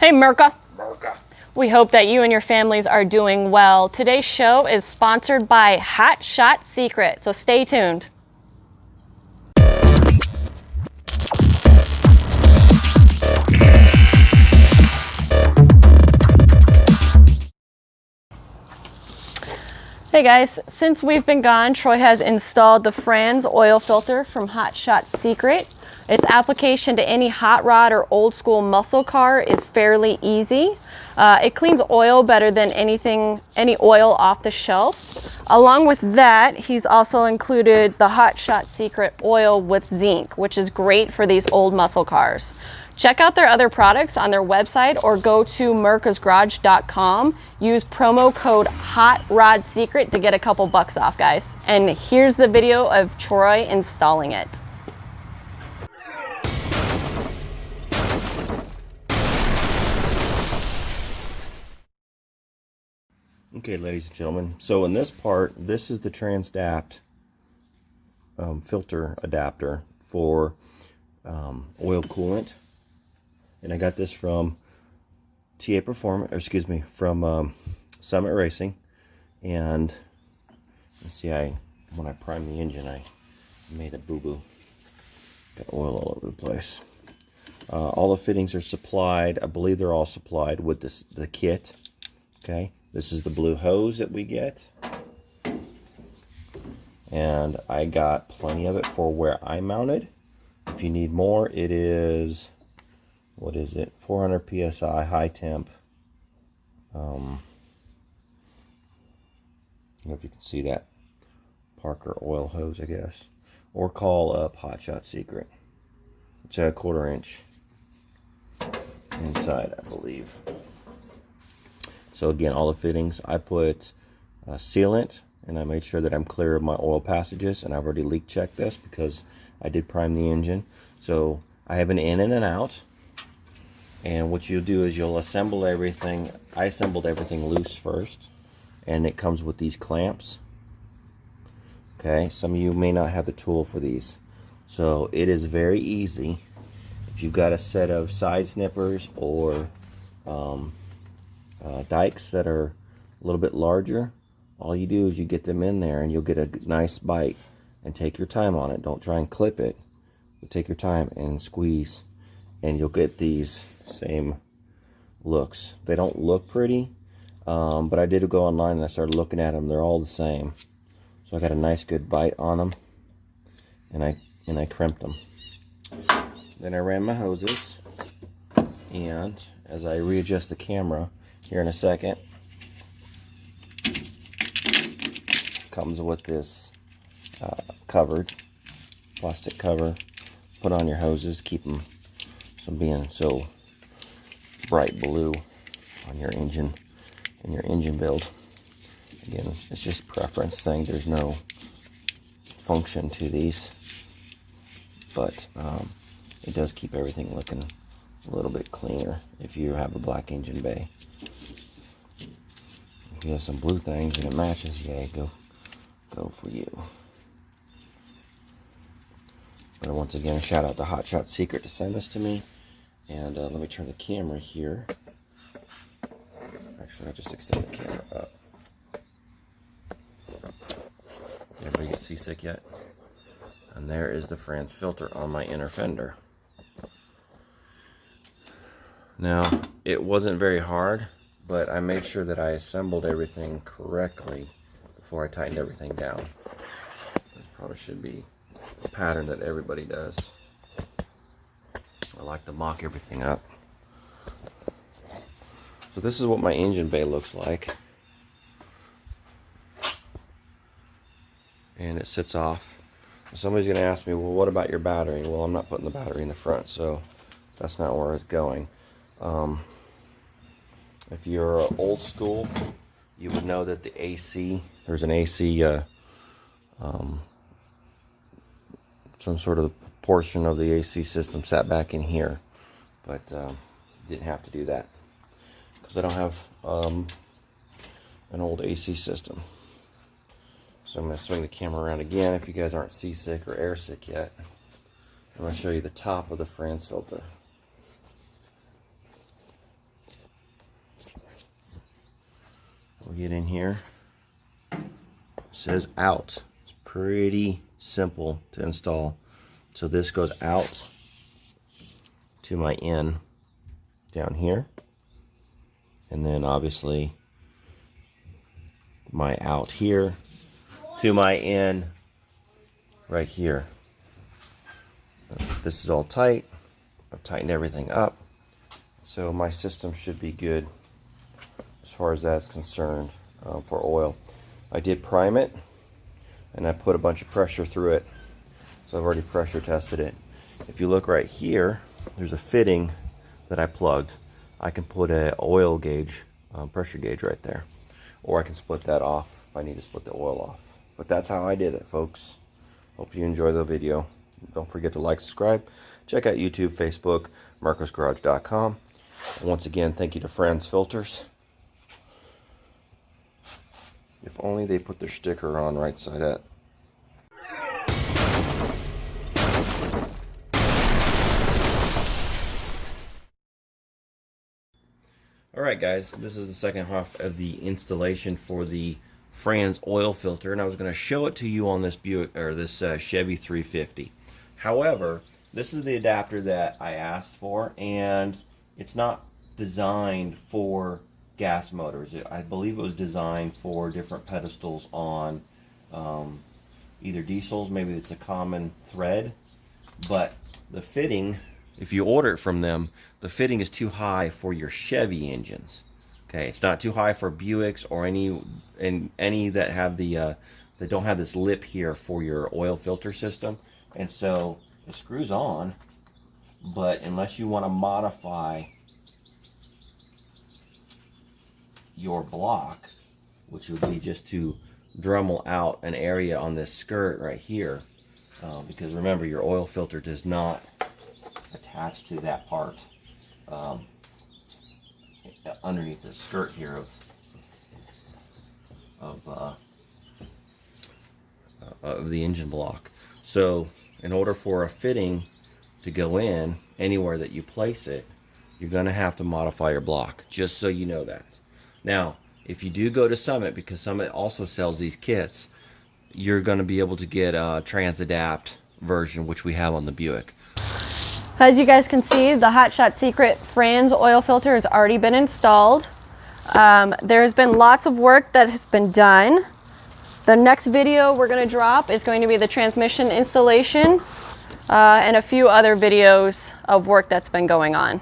Hey, Merca. Merca. We hope that you and your families are doing well. Today's show is sponsored by Hot Shot Secret, so stay tuned. Hey guys, since we've been gone, Troy has installed the Frantz oil filter from Hot Shot Secret. Its application to any hot rod or old school muscle car is fairly easy. It cleans oil better than any oil off the shelf. Along with that, he's also included the Hot Shot Secret oil with zinc, which is great for these old muscle cars. Check out their other products on their website or go to mercasgarage.com. Use promo code HOTRODSECRET to get a couple bucks off, guys. And here's the video of Troy installing it. Okay, ladies and gentlemen, so in this part, this is the TransDapt filter adapter for oil coolant. And I got this from TA Performance, or excuse me, from Summit Racing. And let's see, when I primed the engine, I made a boo-boo. Got oil all over the place. All the fittings are supplied. I believe they're all supplied with the kit. Okay, this is the blue hose that we get. And I got plenty of it for where I mounted. If you need more, it is... what is it? 400 psi high temp. I don't know if you can see that. Parker oil hose, I guess. Or call up Hot Shot Secret. It's a 1/4 inch inside, I believe. So again, all the fittings. I put sealant, and I made sure that I'm clear of my oil passages. And I've already leak checked this because I did prime the engine. So I have an in and an out. And what you'll do is you'll assemble everything. I assembled everything loose first, and it comes with these clamps. Okay, some of you may not have the tool for these. So it is very easy. If you've got a set of side snippers or dikes that are a little bit larger, all you do is you get them in there and you'll get a nice bite. And take your time on it. Don't try and clip it. But take your time and squeeze, and you'll get these same looks. They don't look pretty, but I did go online and I started looking at them. They're all the same. So I got a nice good bite on them, and I crimped them. Then I ran my hoses, and as I readjust the camera here in a second, comes with this covered plastic cover. Put on your hoses, keep them from being so bright blue on your engine and your engine build. Again, it's just a preference thing. There's no function to these, but it does keep everything looking a little bit cleaner if you have a black engine bay. If you have some blue things and it matches, yeah, go for you. But once again, shout out to Hot Shot Secret to send this to me. And let me turn the camera here. Actually, I'll just extend the camera up. Did everybody get seasick yet? And there is the Frantz filter on my inner fender. Now, it wasn't very hard, but I made sure that I assembled everything correctly before I tightened everything down. It probably should be a pattern that everybody does. I like to mock everything up. So this is what my engine bay looks like. And it sits off. Somebody's going to ask me, well, what about your battery? Well, I'm not putting the battery in the front, so that's not where it's going. If you're old school, you would know that the AC, there's an AC, some sort of portion of the AC system sat back in here, but didn't have to do that because I don't have an old AC system. So I'm going to swing the camera around again if you guys aren't seasick or airsick yet. I'm going to show you the top of the Frantz filter. we get in here. It says out. It's pretty simple to install. So this goes out to my in down here, and then obviously my out here to my in right here. This is all tight. I've tightened everything up, so my system should be good as far as that's concerned. For oil, I did prime it and I put a bunch of pressure through it, so I've already pressure tested it. If you look right here, there's a fitting that I plugged. I can put a oil gauge, pressure gauge right there, or I can split that off if I need to split the oil off. But that's how I did it, folks. Hope you enjoy the video. Don't forget to like, subscribe, check out YouTube, Facebook, marcosgarage.com. And once again, thank you to Frantz Filters. If only they put their sticker on right side up. Alright guys, this is the second half of the installation for the Frantz oil filter, and I was going to show it to you on this Buick, or this Chevy 350. However, this is the adapter that I asked for, and it's not designed for gas motors. I believe it was designed for different pedestals on either diesels, maybe it's a common thread, but the fitting, if you order it from them, the fitting is too high for your Chevy engines. Okay, it's not too high for Buicks or any that have the that don't have this lip here for your oil filter system, and so it screws on. But unless you want to modify your block, which would be just to Dremel out an area on this skirt right here, because remember, your oil filter does not attach to that part underneath the skirt here of the engine block. So in order for a fitting to go in anywhere that you place it, you're going to have to modify your block, just so you know that. Now, if you do go to Summit, because Summit also sells these kits, you're going to be able to get a Trans-Adapt version, which we have on the Buick. As you guys can see, the Hot Shot Secret Frantz oil filter has already been installed. There's been lots of work that has been done. The next video we're going to drop is going to be the transmission installation and a few other videos of work that's been going on.